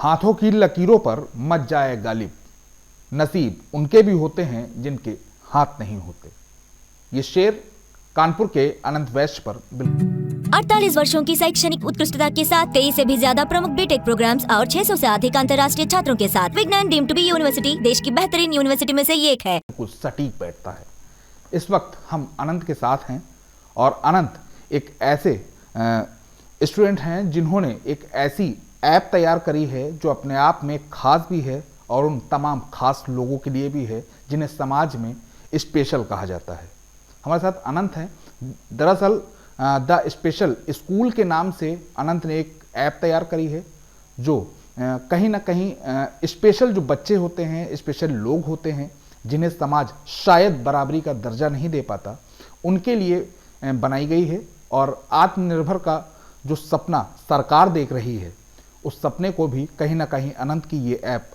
हाथों की लकीरों पर मच जाए गालिब, नसीब उनके भी होते हैं जिनके हाथ नहीं होते। ये शेर कानपुर के अनंत वैश्य पर बिल्कुल। 48 वर्षों की शैक्षणिक उत्कृष्टता के साथ 23 से भी ज्यादा प्रमुख बीटेक प्रोग्राम्स और 600 से अधिक अंतर्राष्ट्रीय छात्रों के साथ विज्ञान डीम्ड टू बी यूनिवर्सिटी देश की बेहतरीन यूनिवर्सिटी में से एक है। कुछ सटीक बैठता है। इस वक्त हम अनंत के साथ हैं और अनंत एक ऐसे स्टूडेंट हैं जिन्होंने एक ऐसी ऐप तैयार करी है जो अपने आप में खास भी है और उन तमाम खास लोगों के लिए भी है जिन्हें समाज में स्पेशल कहा जाता है। हमारे साथ अनंत हैं। दरअसल द स्पेशल स्कूल के नाम से अनंत ने एक ऐप तैयार करी है जो कहीं ना कहीं स्पेशल जो बच्चे होते हैं, स्पेशल लोग होते हैं जिन्हें समाज शायद बराबरी का दर्जा नहीं दे पाता, उनके लिए बनाई गई है। और आत्मनिर्भर का जो सपना सरकार देख रही है, उस सपने को भी कहीं ना कहीं अनंत की ये ऐप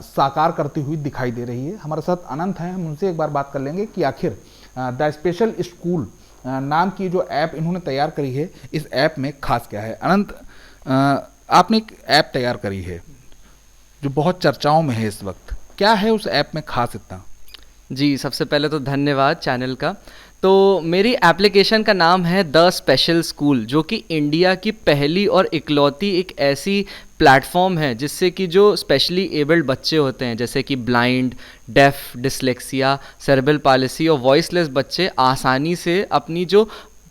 साकार करती हुई दिखाई दे रही है। हमारे साथ अनंत हैं, हम उनसे एक बार बात कर लेंगे कि आखिर द स्पेशल स्कूल नाम की जो ऐप इन्होंने तैयार करी है, इस ऐप में खास क्या है। अनंत, आपने एक ऐप तैयार करी है जो बहुत चर्चाओं में है इस वक्त, क्या है उस ऐप में खास इतना? जी, सबसे पहले तो धन्यवाद चैनल का। तो मेरी एप्लीकेशन का नाम है द स्पेशल स्कूल, जो कि इंडिया की पहली और इकलौती एक ऐसी प्लेटफॉर्म है जिससे कि जो स्पेशली एबल्ड बच्चे होते हैं, जैसे कि blind, deaf, dyslexia, cerebral palsy और वॉइसलेस बच्चे आसानी से अपनी जो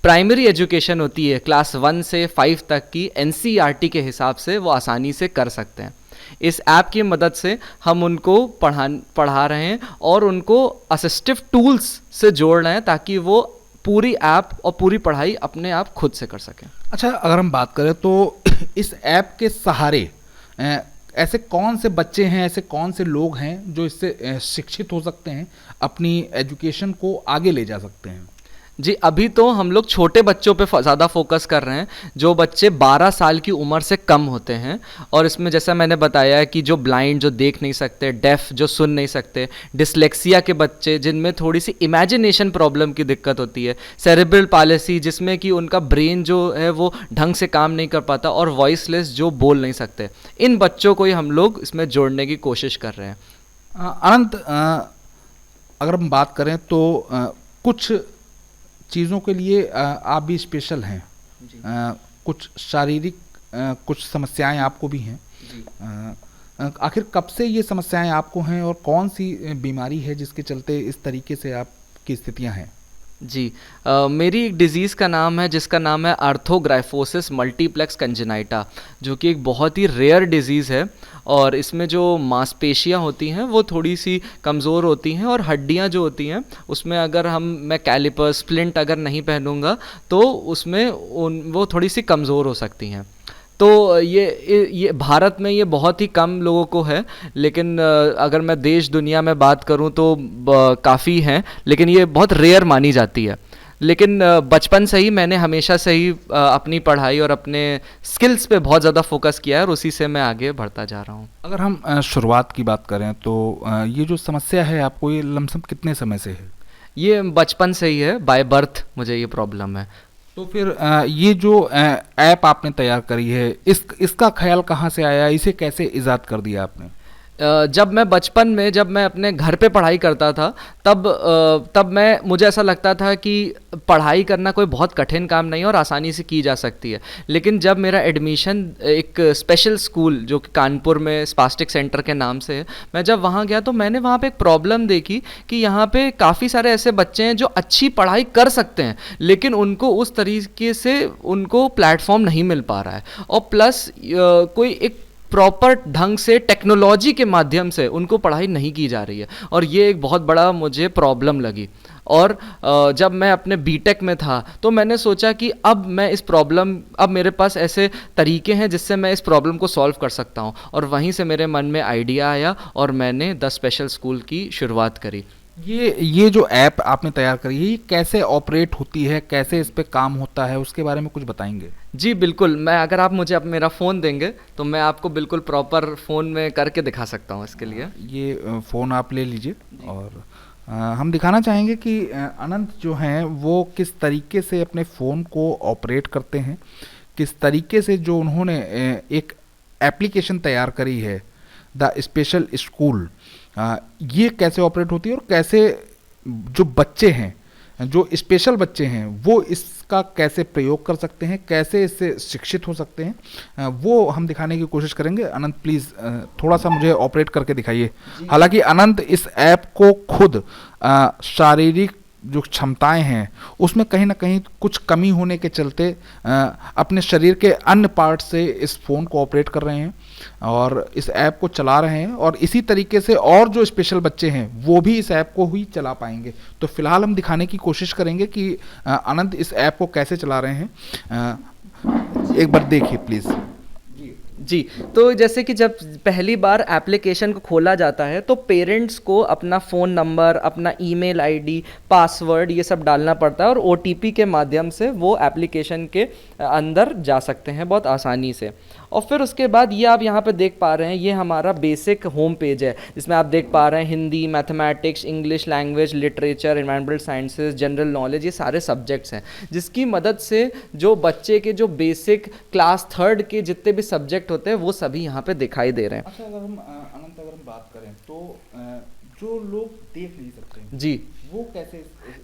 प्राइमरी एजुकेशन होती है क्लास 1 से 5 तक की एनसीईआरटी के हिसाब से वो आसानी से कर सकते हैं। इस ऐप की मदद से हम उनको पढ़ा रहे हैं और उनको असिस्टिव टूल्स से जोड़ रहे हैं ताकि वो पूरी ऐप और पूरी पढ़ाई अपने आप खुद से कर सकें। अच्छा, अगर हम बात करें तो इस ऐप के सहारे ऐसे कौन से बच्चे हैं, ऐसे कौन से लोग हैं जो इससे शिक्षित हो सकते हैं, अपनी एजुकेशन को आगे ले जा सकते हैं? जी, अभी तो हम लोग छोटे बच्चों पे ज़्यादा फोकस कर रहे हैं, जो बच्चे 12 साल की उम्र से कम होते हैं। और इसमें जैसा मैंने बताया है कि जो ब्लाइंड, जो देख नहीं सकते, डेफ, जो सुन नहीं सकते, डिसलेक्सिया के बच्चे जिनमें थोड़ी सी इमेजिनेशन प्रॉब्लम की दिक्कत होती है, सेरेब्रल पालिसी जिसमें कि उनका ब्रेन जो है वो ढंग से काम नहीं कर पाता, और वॉइसलेस जो बोल नहीं सकते, इन बच्चों को ही हम लोग इसमें जोड़ने की कोशिश कर रहे हैं। अनंत, अगर हम बात करें तो कुछ चीज़ों के लिए आप भी स्पेशल हैं, कुछ शारीरिक कुछ समस्याएं आपको भी हैं। आखिर कब से ये समस्याएं आपको हैं और कौन सी बीमारी है जिसके चलते इस तरीके से आपकी स्थितियां हैं? जी, मेरी एक डिज़ीज़ का नाम है जिसका नाम है आर्थोग्राइफोसिस मल्टीप्लेक्स कंजेनाइटा, जो कि एक बहुत ही रेयर डिज़ीज़ है। और इसमें जो मांसपेशियां होती हैं वो थोड़ी सी कमज़ोर होती हैं, और हड्डियां जो होती हैं उसमें अगर मैं कैलिपर, स्प्लिंट अगर नहीं पहनूंगा तो उसमें वो थोड़ी सी कमज़ोर हो सकती हैं। तो ये भारत में ये बहुत ही कम लोगों को है, लेकिन अगर मैं देश दुनिया में बात करूं तो काफ़ी हैं, लेकिन ये बहुत रेयर मानी जाती है। लेकिन बचपन से ही मैंने हमेशा से ही अपनी पढ़ाई और अपने स्किल्स पे बहुत ज़्यादा फोकस किया है, और उसी से मैं आगे बढ़ता जा रहा हूँ। अगर हम शुरुआत की बात करें तो ये जो समस्या है आपको, ये लमसम कितने समय से है? ये बचपन से ही है, बाय बर्थ मुझे ये प्रॉब्लम है। तो फिर ये जो ऐप आपने तैयार करी है, इसका ख्याल कहाँ से आया, इसे कैसे इजाद कर दिया आपने? जब मैं बचपन में जब मैं अपने घर पे पढ़ाई करता था तब मुझे ऐसा लगता था कि पढ़ाई करना कोई बहुत कठिन काम नहीं है और आसानी से की जा सकती है। लेकिन जब मेरा एडमिशन एक स्पेशल स्कूल जो कि कानपुर में स्पास्टिक सेंटर के नाम से है, मैं जब वहाँ गया तो मैंने वहाँ पे एक प्रॉब्लम देखी कि यहाँ पे काफ़ी सारे ऐसे बच्चे हैं जो अच्छी पढ़ाई कर सकते हैं, लेकिन उनको उस तरीके से उनको प्लेटफॉर्म नहीं मिल पा रहा है, और प्लस कोई एक प्रॉपर ढंग से टेक्नोलॉजी के माध्यम से उनको पढ़ाई नहीं की जा रही है, और ये एक बहुत बड़ा मुझे प्रॉब्लम लगी। और जब मैं अपने बीटेक में था तो मैंने सोचा कि अब मेरे पास ऐसे तरीके हैं जिससे मैं इस प्रॉब्लम को सॉल्व कर सकता हूँ, और वहीं से मेरे मन में आइडिया आया और मैंने द स्पेशल स्कूल की शुरुआत करी। ये जो ऐप आपने तैयार करी है, ये कैसे ऑपरेट होती है, कैसे इस पे काम होता है, उसके बारे में कुछ बताएंगे? जी बिल्कुल, अगर आप मुझे मेरा फ़ोन देंगे तो मैं आपको बिल्कुल प्रॉपर फ़ोन में करके दिखा सकता हूँ इसके लिए। ये फ़ोन आप ले लीजिए, और हम दिखाना चाहेंगे कि अनंत जो हैं वो किस तरीके से अपने फ़ोन को ऑपरेट करते हैं, किस तरीके से जो उन्होंने एक एप्लीकेशन तैयार करी है द स्पेशल स्कूल, ये कैसे ऑपरेट होती है और कैसे जो बच्चे हैं, जो स्पेशल बच्चे हैं, वो इसका कैसे प्रयोग कर सकते हैं, कैसे इससे शिक्षित हो सकते हैं, वो हम दिखाने की कोशिश करेंगे। अनंत प्लीज़ थोड़ा सा मुझे ऑपरेट करके दिखाइए। हालांकि अनंत इस ऐप को खुद शारीरिक जो क्षमताएं हैं उसमें कहीं ना कहीं कुछ कमी होने के चलते अपने शरीर के अन्य पार्ट से इस फ़ोन को ऑपरेट कर रहे हैं और इस ऐप को चला रहे हैं, और इसी तरीके से और जो स्पेशल बच्चे हैं वो भी इस ऐप को ही चला पाएंगे। तो फिलहाल हम दिखाने की कोशिश करेंगे कि अनंत इस ऐप को कैसे चला रहे हैं। एक बार देखिए प्लीज़। जी, तो जैसे कि जब पहली बार एप्लीकेशन को खोला जाता है तो पेरेंट्स को अपना फ़ोन नंबर, अपना ईमेल आईडी, पासवर्ड ये सब डालना पड़ता है और ओटीपी के माध्यम से वो एप्लीकेशन के अंदर जा सकते हैं बहुत आसानी से। और फिर उसके बाद ये आप यहाँ पे देख पा रहे हैं, ये हमारा बेसिक होम पेज है जिसमें आप देख पा रहे हैं Hindi, mathematics, English language, literature, environmental sciences, general knowledge, ये सारे सब्जेक्ट्स हैं जिसकी मदद से जो बच्चे के जो बेसिक क्लास 3rd के जितने भी सब्जेक्ट होते हैं वो सभी यहाँ पे दिखाई दे रहे हैं। अच्छा, अगर हम अनंत अगर हम बात करें तो जो लोग देख नहीं सकते हैं, जी, वो कैसे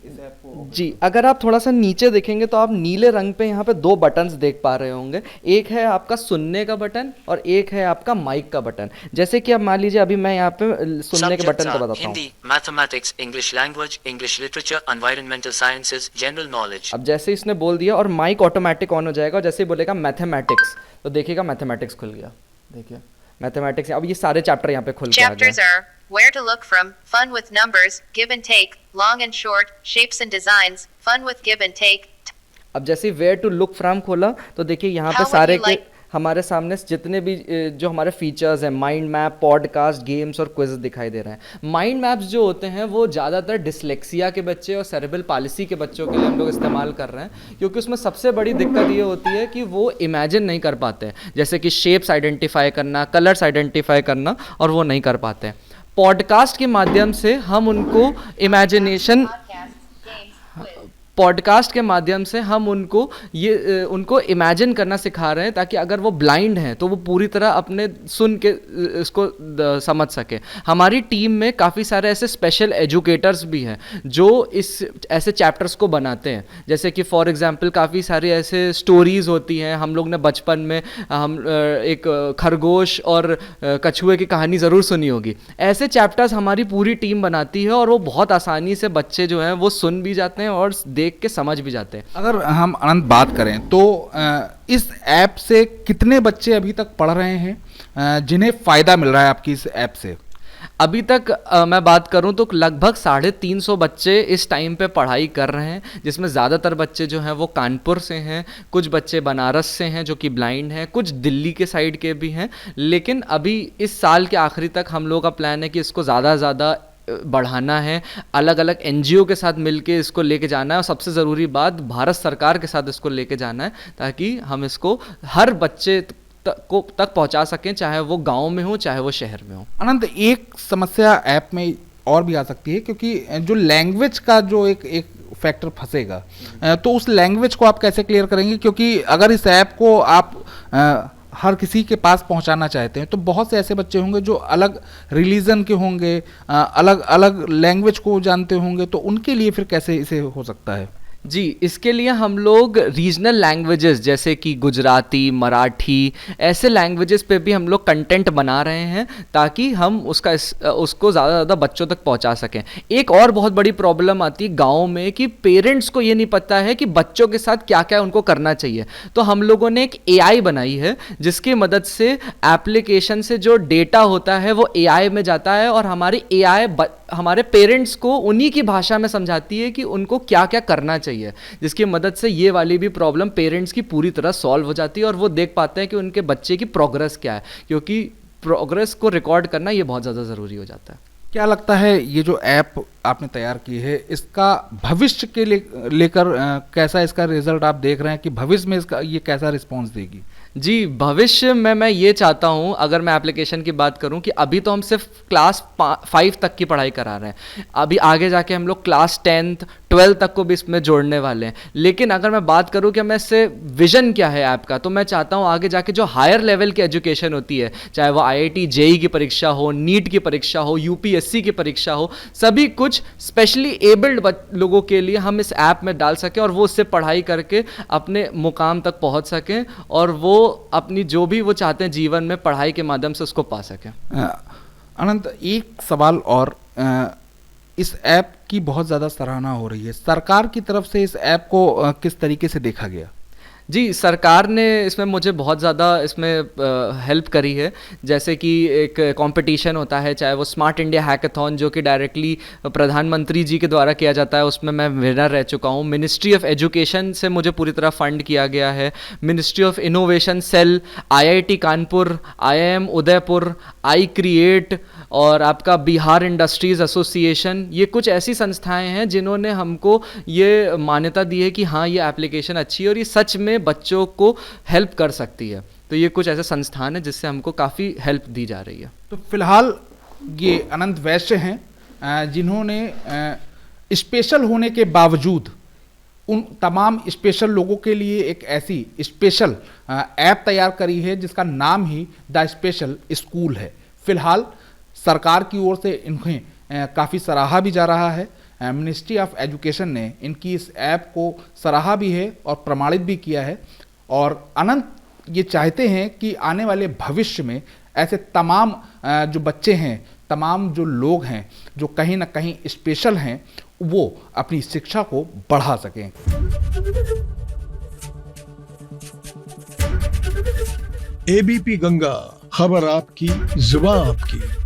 इस ऐप को? जी, अगर आप थोड़ा सा नीचे देखेंगे तो आप नीले रंग पे यहाँ पे 2 बटन्स देख पा रहे होंगे। एक है आपका सुनने का बटन और एक है आपका माइक का बटन। जैसे कि अब मान लीजिए अभी मैं यहाँ पे सुनने के बटन को बताता हूँ। Hindi, mathematics, English language, English literature, environmental sciences, general knowledge. अब जैसे इसने बोल दिया और माइक ऑटोमेटिक ऑन हो जाएगा, और जैसे ही बोलेगा मैथमेटिक्स तो देखिएगा मैथमेटिक्स खुल गया। देखिए मैथमेटिक्स, अब ये सारे चैप्टर यहाँ पे खुल के आ गए। Chapters are where to look from, fun with numbers, give and take, long and short, shapes and designs, fun with give and take. अब जैसे वेयर टू लुक फ्रॉम खोला तो देखिए यहाँ पे How would सारे you के like- हमारे सामने जितने भी जो हमारे फीचर्स हैं, माइंड मैप, पॉडकास्ट, गेम्स और क्विज दिखाई दे रहे हैं। माइंड मैप्स जो होते हैं वो ज़्यादातर डिसलेक्सिया के बच्चे और सेरेब्रल पालिसी के बच्चों के लिए हम लोग इस्तेमाल कर रहे हैं, क्योंकि उसमें सबसे बड़ी दिक्कत ये होती है कि वो इमेजिन नहीं कर पाते हैं, जैसे कि शेप्स आइडेंटिफाई करना, कलर्स आइडेंटिफाई करना, और वो नहीं कर पाते हैं। पॉडकास्ट के माध्यम से हम उनको इमेजिनेशन पॉडकास्ट के माध्यम से हम उनको इमेजिन करना सिखा रहे हैं, ताकि अगर वो ब्लाइंड हैं तो वो पूरी तरह अपने सुन के इसको समझ सके। हमारी टीम में काफ़ी सारे ऐसे स्पेशल एजुकेटर्स भी हैं जो ऐसे चैप्टर्स को बनाते हैं। जैसे कि फॉर एग्जांपल काफ़ी सारी ऐसे स्टोरीज़ होती हैं, हम लोग ने बचपन में हम एक खरगोश और कछुए की कहानी ज़रूर सुनी होगी। ऐसे चैप्टर्स हमारी पूरी टीम बनाती है और वो बहुत आसानी से बच्चे जो हैं वो सुन भी जाते हैं और देख के समझ भी जाते हैं। अगर हम अनंत बात करें तो इस ऐप से कितने बच्चे अभी तक पढ़ रहे हैं जिन्हें फ़ायदा मिल रहा है आपकी इस ऐप से? अभी तक मैं बात करूं तो लगभग 350 बच्चे इस टाइम पे पढ़ाई कर रहे हैं, जिसमें ज़्यादातर बच्चे जो हैं वो कानपुर से हैं, कुछ बच्चे बनारस से हैं जो कि ब्लाइंड हैं, कुछ दिल्ली के साइड के भी हैं। लेकिन अभी इस साल के आखिरी तक हम लोगों का प्लान है कि इसको ज़्यादा से ज़्यादा बढ़ाना है, अलग अलग एनजीओ के साथ मिलके इसको लेके जाना है, और सबसे ज़रूरी बात भारत सरकार के साथ इसको लेके जाना है, ताकि हम इसको हर बच्चे तक पहुंचा सकें, चाहे वो गांव में हो चाहे वो शहर में हो। अनंत, एक समस्या ऐप में और भी आ सकती है, क्योंकि जो लैंग्वेज का जो एक फैक्टर फंसेगा, तो उस लैंग्वेज को आप कैसे क्लियर करेंगे? क्योंकि अगर इस ऐप को आप हर किसी के पास पहुंचाना चाहते हैं तो बहुत से ऐसे बच्चे होंगे जो अलग रिलीजन के होंगे, अलग अलग लैंग्वेज को जानते होंगे, तो उनके लिए फिर कैसे इसे हो सकता है? जी, इसके लिए हम लोग रीजनल लैंग्वेजेस जैसे कि गुजराती, मराठी, ऐसे लैंग्वेजेस पे भी हम लोग कंटेंट बना रहे हैं, ताकि हम उसको ज़्यादा से ज़्यादा बच्चों तक पहुंचा सकें। एक और बहुत बड़ी प्रॉब्लम आती है गाँव में कि पेरेंट्स को ये नहीं पता है कि बच्चों के साथ क्या क्या उनको करना चाहिए। तो हम लोगों ने एक AI बनाई है जिसकी मदद से एप्लीकेशन से जो डेटा होता है वो AI में जाता है, और हमारी AI हमारे पेरेंट्स को उन्हीं की भाषा में समझाती है कि उनको क्या क्या करना चाहिए, जिसकी मदद से ये वाली भी प्रॉब्लम पेरेंट्स की पूरी तरह सॉल्व हो जाती है, और वो देख पाते हैं कि उनके बच्चे की प्रोग्रेस क्या है, क्योंकि प्रोग्रेस को रिकॉर्ड करना ये बहुत ज़्यादा ज़रूरी हो जाता है। क्या लगता है ये जो ऐप आपने तैयार की है, इसका भविष्य के लेकर कैसा इसका रिजल्ट आप देख रहे हैं कि भविष्य में इसका ये कैसा रिस्पॉन्स देगी? जी, भविष्य में मैं ये चाहता हूँ, अगर मैं एप्लीकेशन की बात करूँ, कि अभी तो हम सिर्फ क्लास 5 तक की पढ़ाई करा रहे हैं, अभी आगे जाके हम लोग क्लास 10th 12 तक को भी इसमें जोड़ने वाले हैं। लेकिन अगर मैं बात करूं कि मैं इससे विजन क्या है ऐप का, तो मैं चाहता हूं आगे जाके जो हायर लेवल की एजुकेशन होती है, चाहे वो IIT JEE की परीक्षा हो, नीट की परीक्षा हो, UPSC की परीक्षा हो, सभी कुछ स्पेशली एबल्ड लोगों के लिए हम इस ऐप में डाल सकें और वो उससे पढ़ाई करके अपने मुकाम तक पहुंच सकें और वो अपनी जो भी वो चाहते हैं जीवन में पढ़ाई के माध्यम से उसको पा सकें। अनंत, एक सवाल और, इस ऐप की बहुत ज़्यादा सराहना हो रही है, सरकार की तरफ से इस ऐप को किस तरीके से देखा गया? जी, सरकार ने इसमें मुझे बहुत ज़्यादा इसमें हेल्प करी है। जैसे कि एक कंपटीशन होता है, चाहे वो स्मार्ट इंडिया हैकाथॉन जो कि डायरेक्टली प्रधानमंत्री जी के द्वारा किया जाता है, उसमें मैं विनर रह चुका हूँ। मिनिस्ट्री ऑफ एजुकेशन से मुझे पूरी तरह फंड किया गया है। Ministry of innovation cell, IIT Kanpur, IIM Udaipur, I create और आपका बिहार इंडस्ट्रीज़ एसोसिएशन, ये कुछ ऐसी संस्थाएं हैं जिन्होंने हमको ये मान्यता दी है कि हाँ, ये एप्लीकेशन अच्छी है और ये सच में बच्चों को हेल्प कर सकती है। तो ये कुछ ऐसे संस्थान है जिससे हमको काफ़ी हेल्प दी जा रही है। तो फिलहाल ये अनंत वैश्य हैं जिन्होंने स्पेशल होने के बावजूद उन तमाम स्पेशल लोगों के लिए एक ऐसी स्पेशल ऐप तैयार करी है जिसका नाम ही द स्पेशल स्कूल है। फिलहाल सरकार की ओर से इन्हें काफ़ी सराहा भी जा रहा है। मिनिस्ट्री ऑफ एजुकेशन ने इनकी इस ऐप को सराहा भी है और प्रमाणित भी किया है। और अनंत ये चाहते हैं कि आने वाले भविष्य में ऐसे तमाम जो बच्चे हैं, तमाम जो लोग हैं जो कहीं ना कहीं स्पेशल हैं, वो अपनी शिक्षा को बढ़ा सकें। ABP गंगा, खबर आपकी, जुबान आपकी।